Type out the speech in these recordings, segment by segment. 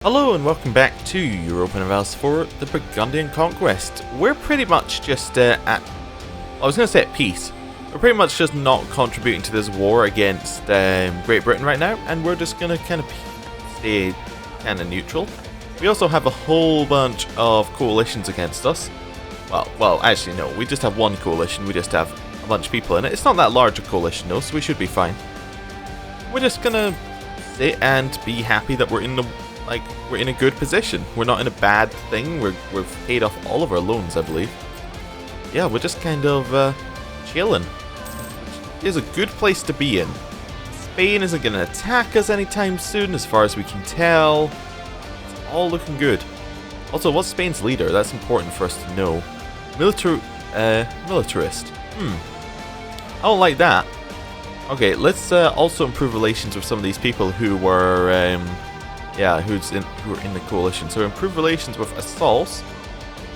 Hello and welcome back to Europa Universalis IV, the Burgundian Conquest. We're pretty much just I was going to say at peace. We're pretty much just not contributing to this war against Great Britain right now, and we're just going to kind of stay kind of neutral. We also have a whole bunch of coalitions against us. Well, actually no, we just have one coalition, we just have a bunch of people in it. It's not that large a coalition though, so we should be fine. We're just going to sit and be happy that we're in a good position. We're not in a bad thing. We've paid off all of our loans, I believe. Yeah, we're just kind of chilling. Which is a good place to be in. Spain isn't going to attack us anytime soon, as far as we can tell. It's all looking good. Also, what's Spain's leader? That's important for us to know. Militarist. I don't like that. Okay, let's also improve relations with some of these people who were who are in the coalition. So improve relations with assaults,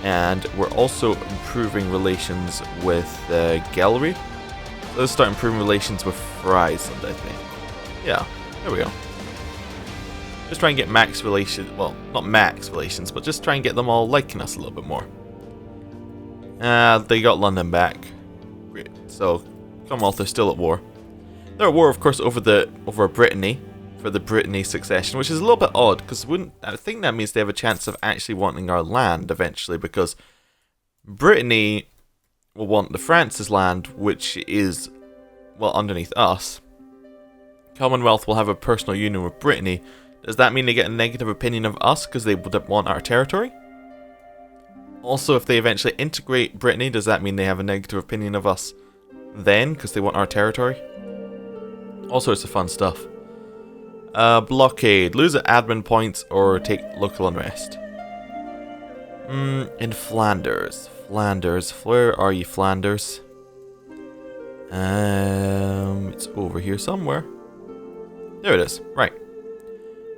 and we're also improving relations with Gallery. So let's start improving relations with Friesland, I think. Yeah, there we go. Just try and get max relations, well, not max relations, but just try and get them all liking us a little bit more. They got London back. Great. So Commonwealth are still at war. They're at war, of course, over Brittany. For the Brittany succession, which is a little bit odd, because I think that means they have a chance of actually wanting our land eventually, because Brittany will want the France's land, which is, well, underneath us. Commonwealth will have a personal union with Brittany. Does that mean they get a negative opinion of us because they would want our territory? Also, if they eventually integrate Brittany, does that mean they have a negative opinion of us then because they want our territory? All sorts of fun stuff. Blockade. Lose admin points or take local unrest. In Flanders. Flanders. Where are you, Flanders? It's over here somewhere. There it is. Right.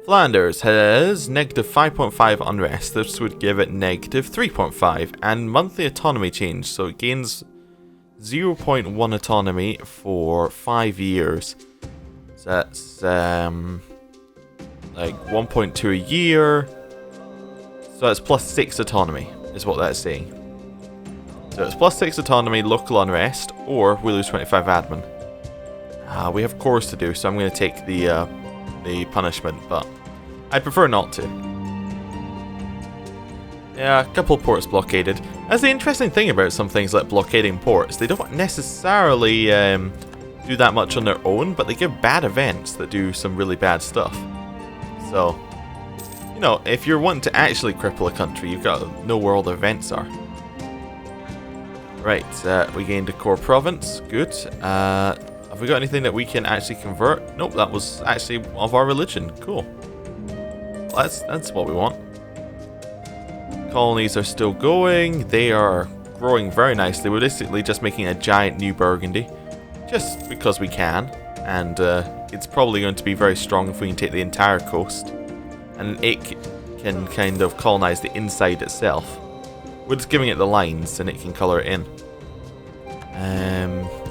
Flanders has negative 5.5 unrest. This would give it negative 3.5. And monthly autonomy change. So it gains 0.1 autonomy for 5 years. So that's like 1.2 a year. So that's plus 6 autonomy, is what that's saying. So it's plus 6 autonomy, local unrest, or we lose 25 admin. We have cores to do, so I'm going to take the punishment, but I'd prefer not to. Yeah, a couple of ports blockaded. That's the interesting thing about some things like blockading ports. They don't necessarily do that much on their own, but they give bad events that do some really bad stuff. So, you know, if you're wanting to actually cripple a country, you've got to know where all the events are. Right, we gained a core province. Good. Have we got anything that we can actually convert? Nope, that was actually of our religion. Cool. Well, that's what we want. Colonies are still going. They are growing very nicely. We're basically just making a giant new Burgundy. Just because we can, and it's probably going to be very strong if we can take the entire coast, and it can kind of colonize the inside itself. We're just giving it the lines, and it can color it in.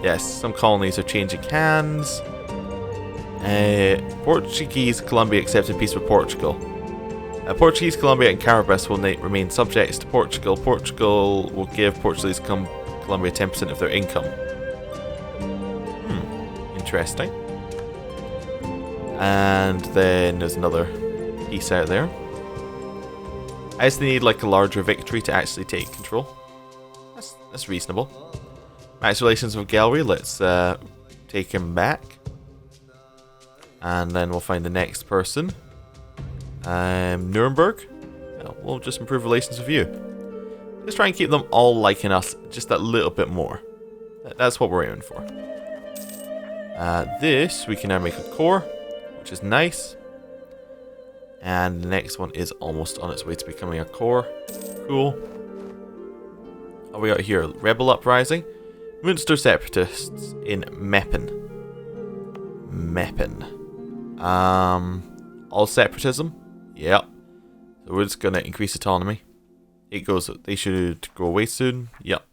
Yes, some colonies are changing hands. Portuguese Colombia accepted peace with Portugal. Portuguese Colombia and Caribbean will remain subjects to Portugal. Portugal will give Portuguese Colombia 10% of their income. Interesting. And then there's another piece out there. I just need like a larger victory to actually take control. That's reasonable. Max relations with Gallery. Let's take him back. And then we'll find the next person. Nuremberg. Yeah, we'll just improve relations with you. Let's try and keep them all liking us just a little bit more. That's what we're aiming for. This, we can now make a core, which is nice. And the next one is almost on its way to becoming a core. Cool. What we got here? Rebel Uprising. Munster Separatists in Meppen. All separatism? Yep. So we're just going to increase autonomy. They should go away soon. Yep.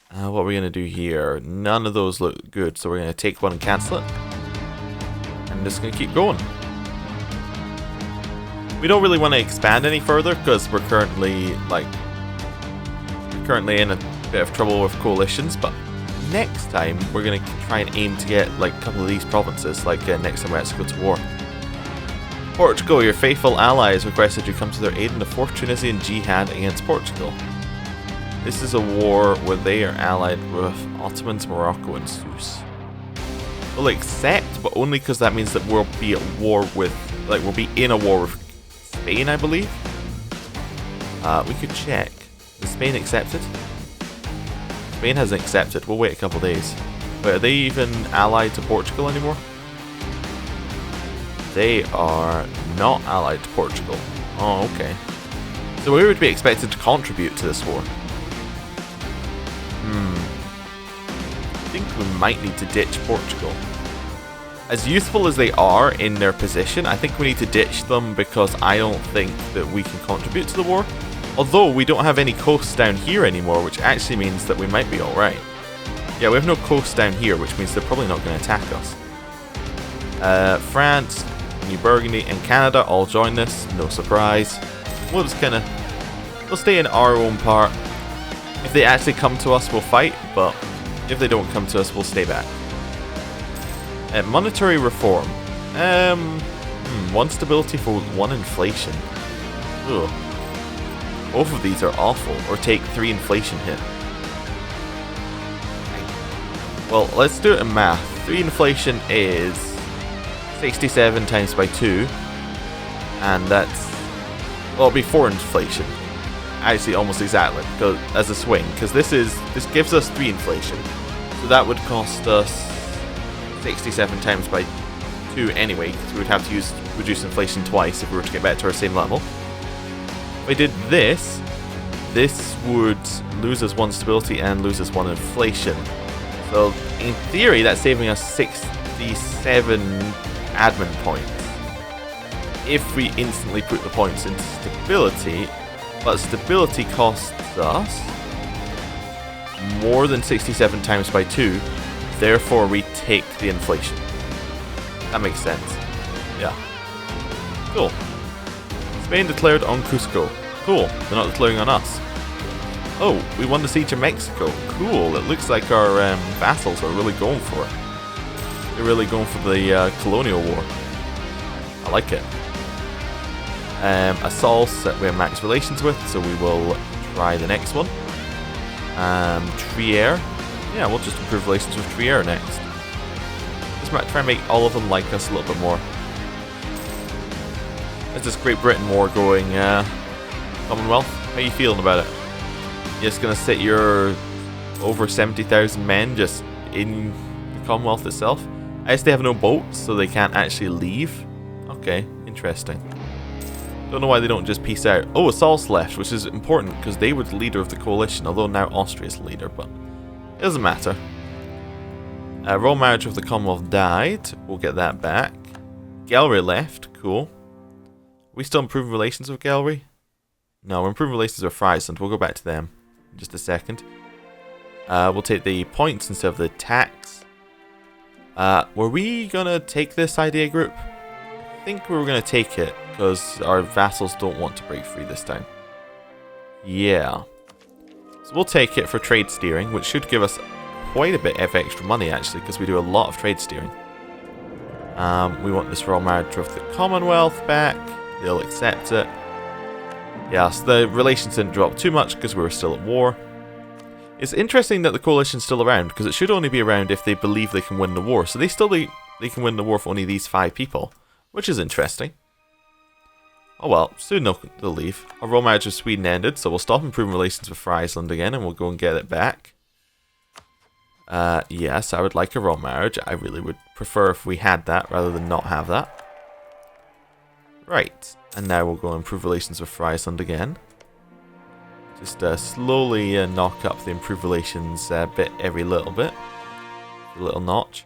What are we going to do here? None of those look good, so we're going to take one and cancel it. And just going to keep going. We don't really want to expand any further because we're currently in a bit of trouble with coalitions, but next time we're going to try and aim to get like a couple of these provinces, like next time we actually go to war. Portugal, your faithful allies requested you come to their aid in the fourth Tunisian jihad against Portugal. This is a war where they are allied with Ottomans, Morocco and Sousse. We'll accept, but only because that means that we'll be at war with, like, we'll be in a war with Spain, I believe. We could check. Is Spain accepted? Spain hasn't accepted. We'll wait a couple days. But are they even allied to Portugal anymore? They are not allied to Portugal. Oh, okay. So we would be expected to contribute to this war. I think we might need to ditch Portugal. As useful as they are in their position, I think we need to ditch them because I don't think that we can contribute to the war. Although we don't have any coasts down here anymore, which actually means that we might be alright. Yeah, we have no coasts down here, which means they're probably not going to attack us. France, New Burgundy and Canada all join this, no surprise. We'll just we'll stay in our own part. If they actually come to us, we'll fight, but if they don't come to us, we'll stay back. Monetary reform. 1 stability for 1 inflation. Ugh. Both of these are awful, or take 3 inflation hit. Well, let's do it in math. 3 inflation is 67 times by 2, and that's, well, it'll be 4 inflation. Actually, almost exactly, because as a swing, because this gives us 3 inflation, so that would cost us 67 times by 2 anyway, because we would have to use reduce inflation twice if we were to get back to our same level. If we did this would lose us 1 stability and lose us 1 inflation. So in theory, that's saving us 67 admin points if we instantly put the points into stability, but stability costs us more than 67 times by 2, therefore we take the inflation. That makes sense. Yeah. Cool. Spain declared on Cusco. Cool, they're not declaring on us. Oh, we won the siege of Mexico. Cool, it looks like our vassals are really going for it. They're really going for the colonial war. I like it. Assaults that we have max relations with, so we will try the next one. Trier. Yeah, we'll just improve relations with Trier next. Let's try and make all of them like us a little bit more. There's this Great Britain war going. Commonwealth, how are you feeling about it? You're just gonna sit your over 70,000 men just in the Commonwealth itself? I guess they have no boats, so they can't actually leave. Okay, interesting. Don't know why they don't just peace out. Oh, Assault's left, which is important because they were the leader of the coalition, although now Austria's the leader, but it doesn't matter. Royal Marriage of the Commonwealth died. We'll get that back. Gallery left. Cool. We still improving relations with Gallery? No, we're improving relations with Friesland. We'll go back to them in just a second. We'll take the points instead of the tax. Were we gonna take this idea group? I think we were gonna take it because our vassals don't want to break free this time. Yeah. So we'll take it for trade steering, which should give us quite a bit of extra money actually, because we do a lot of trade steering. We want this Royal Marriage of the Commonwealth back. They'll accept it. Yeah, so the relations didn't drop too much because we were still at war. It's interesting that the coalition's still around, because it should only be around if they believe they can win the war. So they can win the war for only these 5 people, which is interesting. Oh well, soon they'll leave. Our Royal Marriage with Sweden ended, so we'll stop improving relations with Friesland again, and we'll go and get it back. Yes, I would like a Royal Marriage. I really would prefer if we had that, rather than not have that. Right, and now we'll go and improve relations with Friesland again. Just slowly knock up the improved relations bit every little bit. A little notch.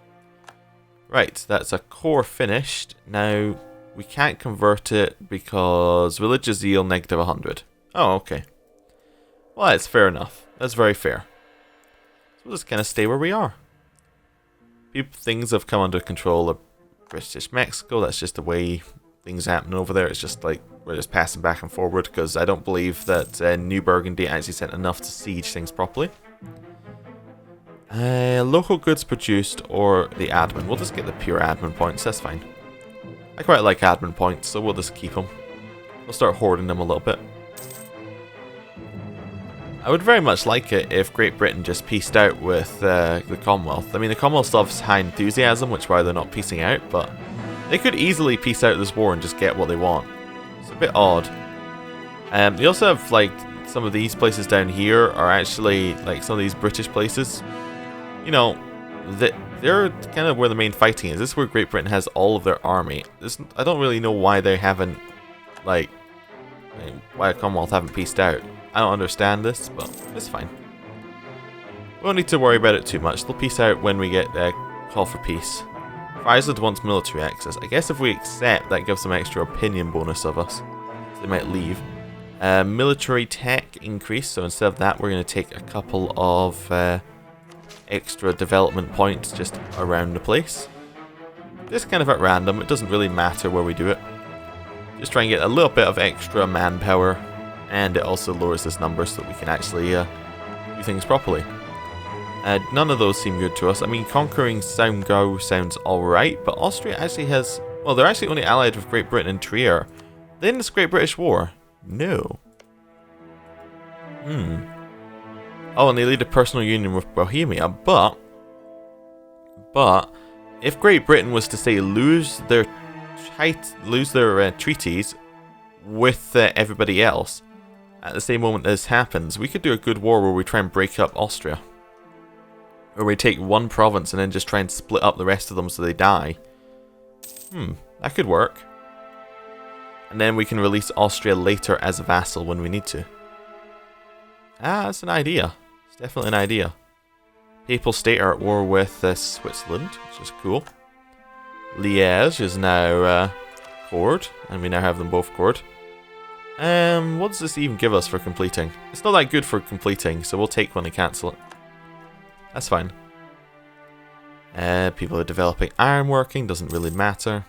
Right, that's a core finished. Now, we can't convert it because religious zeal negative 100. Oh, okay. Well, that's fair enough. That's very fair. So we'll just kind of stay where we are. Things have come under control of British Mexico. That's just the way things happen over there. It's just like we're just passing back and forward because I don't believe that New Burgundy actually sent enough to siege things properly. Local goods produced or the admin. We'll just get the pure admin points, that's fine. I quite like admin points, so we'll just keep them. We'll start hoarding them a little bit. I would very much like it if Great Britain just peaced out with the Commonwealth. I mean, the Commonwealth still has high enthusiasm, which is why they're not peacing out, but they could easily peace out this war and just get what they want. It's a bit odd. You also have, like, some of these places down here are actually, like, some of these British places. You know, they're kind of where the main fighting is. This is where Great Britain has all of their army. I don't really know why they haven't, like, why the Commonwealth haven't peaced out. I don't understand this, but it's fine. We don't need to worry about it too much. They'll peace out when we get a call for peace. Iceland wants military access. I guess if we accept, that gives them extra opinion bonus of us. So they might leave. Military tech increase, so instead of that we're going to take a couple of extra development points just around the place. Just kind of at random, it doesn't really matter where we do it. Just try and get a little bit of extra manpower, and it also lowers this number so that we can actually do things properly. None of those seem good to us. I mean, conquering Saumgau sounds alright, but Austria actually has... Well, they're actually only allied with Great Britain and Trier. They in this Great British War? No. Oh, and they lead a personal union with Bohemia, but if Great Britain was to, say, lose their treaties with everybody else, at the same moment this happens, we could do a good war where we try and break up Austria. Where we take one province and then just try and split up the rest of them so they die. That could work. And then we can release Austria later as a vassal when we need to. Ah, that's an idea. It's definitely an idea. Papal State are at war with Switzerland, which is cool. Liège is now cored, and we now have them both cored. What does this even give us for completing? It's not that good for completing, so we'll take one and cancel it. That's fine. People are developing ironworking, doesn't really matter.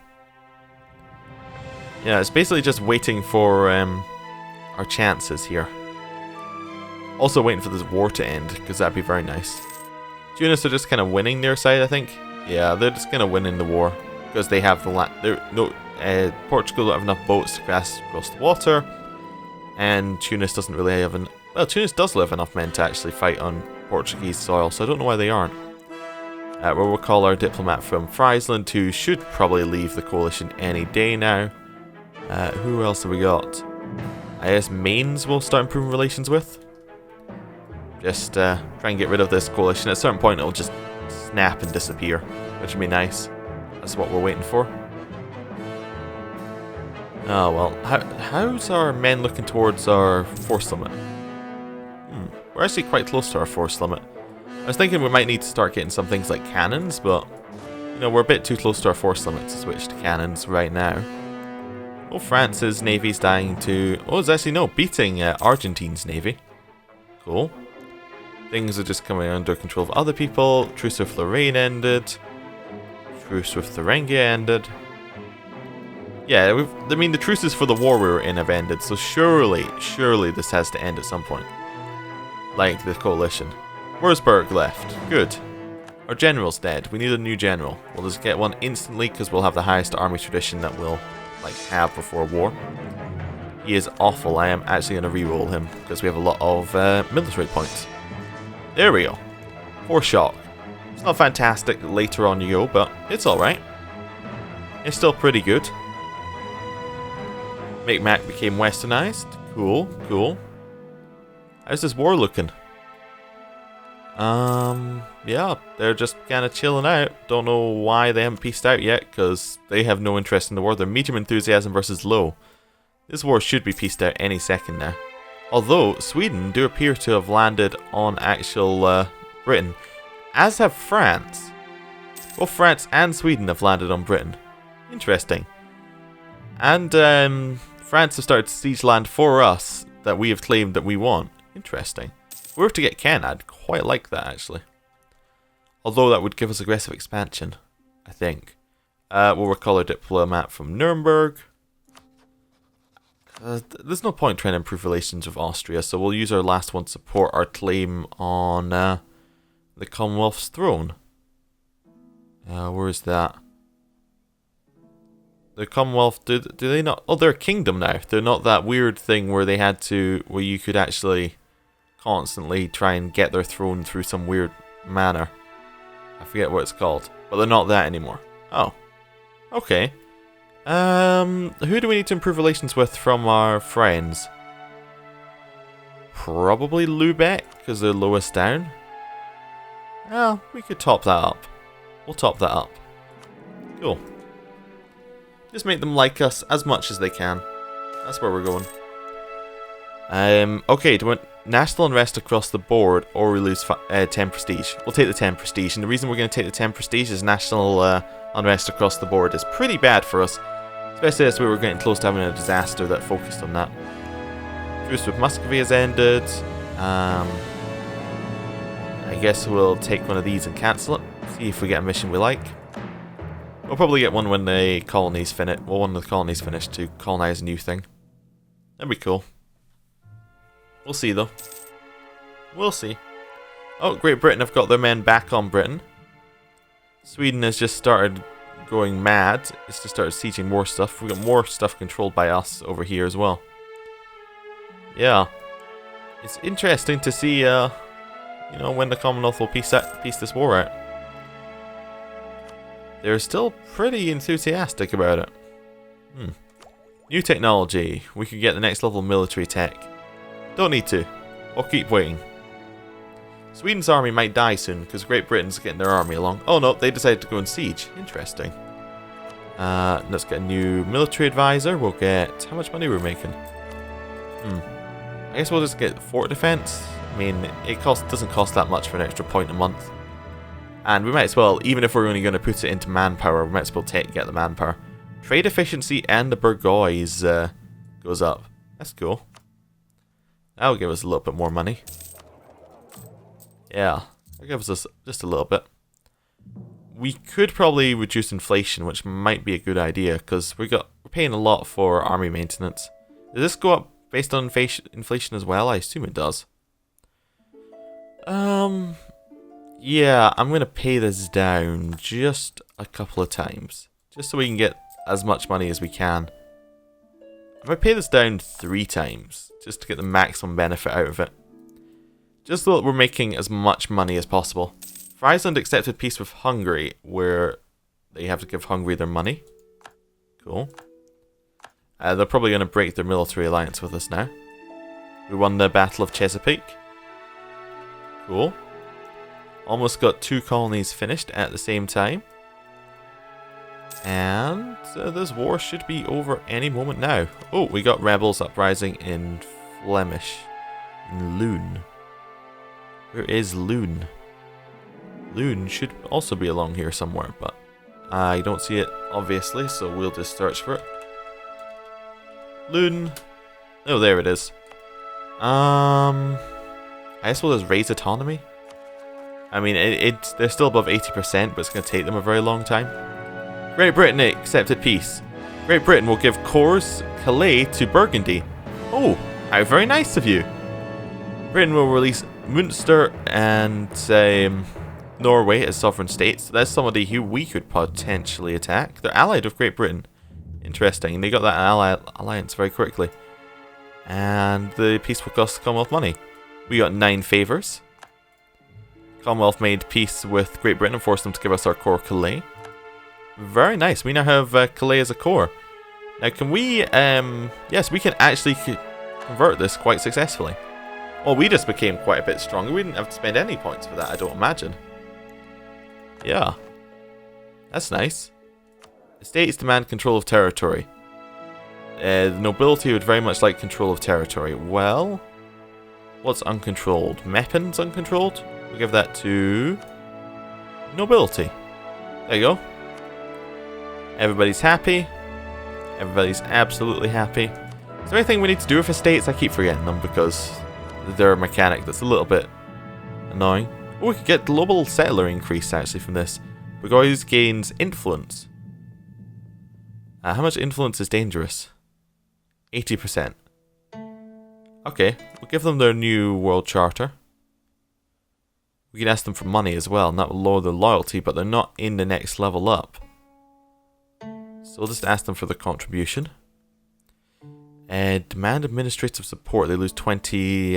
Yeah, it's basically just waiting for our chances here. Also waiting for this war to end, because that'd be very nice. Tunis are just kind of winning their side, I think. Yeah, they're just kind of winning the war, because they have the land. Portugal don't have enough boats to cross the water, and Tunis doesn't really have well, Tunis does have enough men to actually fight on Portuguese soil, so I don't know why they aren't. We'll call our diplomat from Friesland, who should probably leave the coalition any day now. Who else have we got? I guess Mainz will start improving relations with. Just try and get rid of this coalition. At a certain point it'll just snap and disappear, which would be nice. That's what we're waiting for. Oh well, how's our men looking towards our force limit? We're actually quite close to our force limit. I was thinking we might need to start getting some things like cannons, but you know, we're a bit too close to our force limit to switch to cannons right now. Oh, France's navy's dying to... Oh, it's actually, no, beating Argentine's navy. Cool. Things are just coming under control of other people. Truce with Lorraine ended. Truce with Thuringia ended. Yeah, I mean, the truces for the war we were in have ended, so surely this has to end at some point. Like the coalition. Wurzburg left. Good. Our general's dead. We need a new general. We'll just get one instantly because we'll have the highest army tradition that we'll have before war. He is awful. I am actually going to re-roll him because we have a lot of military points. There we go. 4 shock. It's not fantastic later on you go, but it's alright. It's still pretty good. Micmac became westernized. Cool, cool. How's this war looking? Yeah, they're just kind of chilling out. Don't know why they haven't peaced out yet, because they have no interest in the war. They're medium enthusiasm versus low. This war should be peaced out any second now. Although, Sweden do appear to have landed on actual Britain, as have France. Both France and Sweden have landed on Britain. Interesting. And France have started siege land for us that we have claimed that we want. Interesting. If we were to get Ken, I'd quite like that, actually. Although that would give us aggressive expansion, I think. We'll recall our diplomat from Nuremberg. There's no point trying to improve relations with Austria, so we'll use our last one to support our claim on the Commonwealth's throne. Where is that? The Commonwealth, do they not? Oh, they're a kingdom now. They're not that weird thing where they had to, where you could actually constantly try and get their throne through some weird manner. I forget what it's called, but they're not that anymore. Oh, okay. Who do we need to improve relations with from our friends? Probably Lubeck, because they're lowest down. Well, we could top that up. We'll top that up. Cool. Just make them like us as much as they can. That's where we're going. Okay, do we want national unrest across the board, or we lose 10 prestige? We'll take the 10 prestige, and the reason we're going to take the 10 prestige is national unrest across the board is pretty bad for us. Especially as we were getting close to having a disaster that focused on that. Truce with Muscovy has ended. I guess we'll take one of these and cancel it. See if we get a mission we like. We'll probably get one when the colonies finish. Well, one of the colonies finish to colonize a new thing. That'd be cool. We'll see though. We'll see. Oh, Great Britain have got their men back on Britain. Sweden has just started going mad. It's just started sieging more stuff. We've got more stuff controlled by us over here as well. Yeah. It's interesting to see, you know, when the Commonwealth will piece this war out. They're still pretty enthusiastic about it. New technology. We could get the next level of military tech. Don't need to. I'll keep waiting. Sweden's army might die soon because Great Britain's getting their army along. Oh no, they decided to go and siege. Interesting. Let's get a new military advisor. We'll get... How much money we're making? I guess we'll just get fort defense. I mean, it doesn't cost that much for an extra point a month. And we might as well, even if we're only going to put it into manpower, we might as well get the manpower. Trade efficiency and the bourgeois goes up. That's cool. That'll give us a little bit more money. Yeah, that'll give us just a little bit. We could probably reduce inflation, which might be a good idea, because we're paying a lot for army maintenance. Does this go up based on inflation as well? I assume it does. Yeah, I'm going to pay this down just a couple of times. Just so we can get as much money as we can. I might pay this down 3 times, just to get the maximum benefit out of it. Just so that we're making as much money as possible. Friesland accepted peace with Hungary, where they have to give Hungary their money. Cool. They're probably going to break their military alliance with us now. We won the Battle of Chesapeake. Cool. Almost got 2 colonies finished at the same time. And this war should be over any moment now. Oh, we got rebels uprising in Flemish. In Loon. Where is Loon? Loon should also be along here somewhere, but I don't see it, obviously, so we'll just search for it. Loon. Oh, there it is. I guess we'll just raise autonomy. I mean, they're still above 80%, but it's going to take them a very long time. Great Britain accepted peace. Great Britain will give Corps Calais to Burgundy. Oh, how very nice of you. Britain will release Munster and Norway as sovereign states. That's somebody who we could potentially attack. They're allied with Great Britain. Interesting. They got that alliance very quickly. And the peace will cost the Commonwealth money. We got 9 favours. Commonwealth made peace with Great Britain and forced them to give us our core Calais. Very nice. We now have Calais as a core. Now can we... yes, we can actually convert this quite successfully. Well, we just became quite a bit stronger. We didn't have to spend any points for that, I don't imagine. Yeah. That's nice. Estates demand control of territory. The nobility would very much like control of territory. Well, what's uncontrolled? Meppen's uncontrolled? We'll give that to nobility. There you go. Everybody's happy. Everybody's absolutely happy. Is there anything we need to do with estates? I keep forgetting them because they're a mechanic that's a little bit annoying. Oh, we could get global settler increase actually from this. Bourgeois gains influence. How much influence is dangerous? 80%. Okay, we'll give them their new world charter. We can ask them for money as well, and that will lower their loyalty, but they're not in the next level up. So we'll just ask them for the contribution. Demand administrative support. They lose 20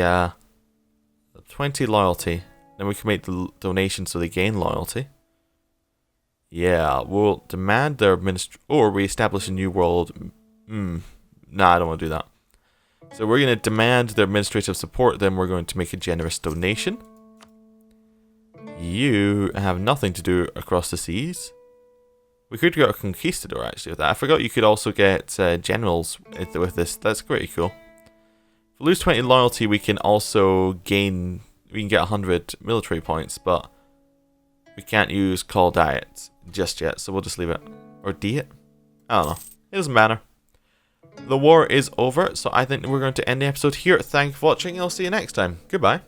loyalty. Then we can make the donation so they gain loyalty. Yeah, we'll demand their or we establish a new world. Nah, I don't want to do that. So we're going to demand their administrative support, then we're going to make a generous donation. You have nothing to do across the seas. We could get a conquistador actually with that. I forgot you could also get generals with this. That's pretty cool. If we lose 20 loyalty, we can also gain... We can get 100 military points, but we can't use call diet just yet, so we'll just leave it. Or diet? I don't know. It doesn't matter. The war is over, so I think we're going to end the episode here. Thank you for watching, and I'll see you next time. Goodbye.